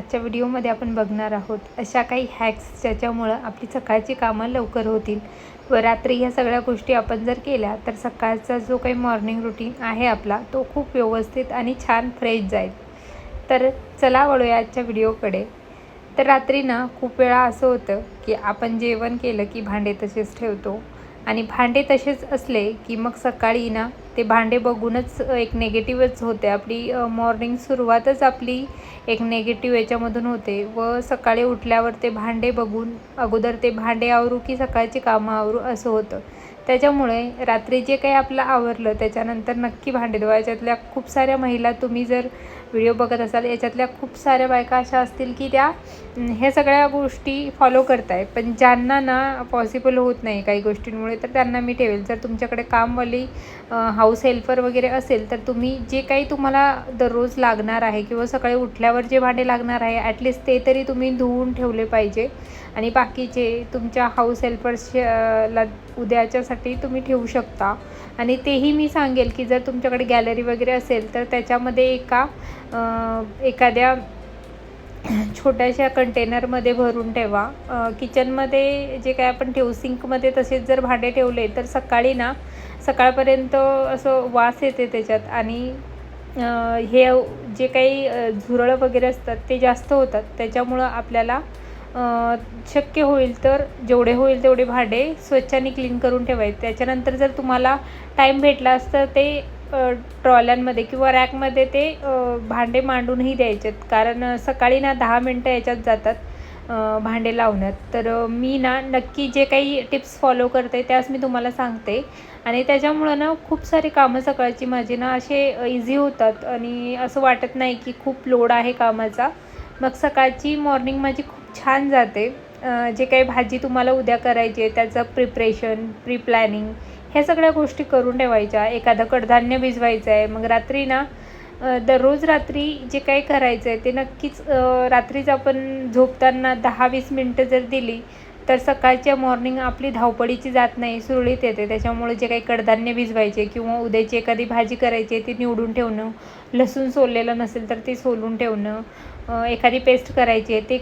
आजच्या व्हिडिओमध्ये आपण बघणार आहोत अशा काही हॅक्स ज्याच्यामुळं आपली सकाळची कामं लवकर होतील व रात्री ह्या सगळ्या गोष्टी आपण जर केल्या तर सकाळचा जो काही मॉर्निंग रुटीन आहे आपला तो खूप व्यवस्थित आणि छान फ्रेश जाईल। तर चला वळूया आजच्या व्हिडिओकडे। तर रात्री ना खूप वेळा असं होतं की आपण जेवण केलं की भांडे तसेच ठेवतो आणि भांडे तसेच असले की मग सकाळी ना ते भांडे बघूनच एक नेगेटिव्हच होते, आपली मॉर्निंग सुरुवातच आपली एक नेगेटिव्ह याच्यामधून होते व सकाळी उठल्यावर ते भांडे बघून अगोदर ते भांडे आवरू की सकाळची कामं आवरू असं होतं। त्याच्यामुळे रात्री जे काही आपलं आवरलं त्याच्यानंतर नक्की भांडे धुवा। याच्यातल्या खूप साऱ्या महिला तुम्ही जर व्हिडिओ बघत असाल याच्यातल्या खूप साऱ्या बायका अशा असतील की त्या ह्या सगळ्या गोष्टी फॉलो करताय, पण ज्यांना ना पॉसिबल होत नाही काही गोष्टींमुळे तर त्यांना मी ठेवेल। जर तुमच्याकडे कामवाली हाऊस हेल्पर वगैरे असेल तर तुम्ही जे काही तुम्हाला दररोज लागणार आहे किंवा सकाळी उठल्यावर जे भांडे लागणार आहे ॲटलिस्ट ते तरी तुम्ही धुवून ठेवले पाहिजे आणि बाकीचे तुमच्या हाऊस हेल्पर्सला उद्याच्यासाठी तुम्ही ठेवू शकता। आणि तेही मी सांगेल की जर तुमच्याकडे गॅलरी वगैरे असेल तर त्याच्यामध्ये एखाद्या छोट्याशा कंटेनरमध्ये भरून ठेवा। किचनमध्ये जे काय आपण ठेवू सिंकमध्ये तसेच जर भांडे ठेवले तर सकाळी ना सकाळपर्यंत असं वास येते त्याच्यात आणि हे जे काही झुरळं वगैरे असतात ते जास्त होतात। त्याच्यामुळं आपल्याला शक्य होईल तर जेवढे होईल तेवढे भांडे स्वच्छ आणि क्लीन करून ठेवायचे। त्याच्यानंतर जर तुम्हाला टाईम भेटला असता ते ट्रॉल्यांमध्ये किंवा रॅकमध्ये ते भांडे मांडूनही द्यायचेत, कारण सकाळी ना 10 मिनटं याच्यात जातात भांडे लावण्यात। तर मी ना नक्की जे काही टिप्स फॉलो करते त्याच मी तुम्हाला सांगते आणि त्याच्यामुळं ना खूप सारी कामं सकाळची माझी ना असे इझी होतात आणि असं वाटत नाही की खूप लोड आहे कामाचा। मग सकाळची मॉर्निंग माझी खूप छान जाते। जे काही भाजी तुम्हाला उद्या करायची आहे त्याचं प्रिपरेशन, प्री प्लॅनिंग ह्या सगळ्या गोष्टी करून ठेवायच्या। एखादं कडधान्य भिजवायचं आहे, मग रात्री ना दररोज रात्री जे काही करायचं आहे ते नक्कीच रात्रीच आपण झोपताना 10-20 मिनटं जर दिली तर सकाळच्या मॉर्निंग आपली धावपळीची जात नाही, सुरळीत येते। त्याच्यामुळे जे काही कडधान्य भिजवायचे किंवा उद्याची एखादी भाजी करायची आहे ती निवडून ठेवणं, लसूण सोललेलं नसेल तर ते सोलून ठेवणं, एखादी पेस्ट करायची आहे ते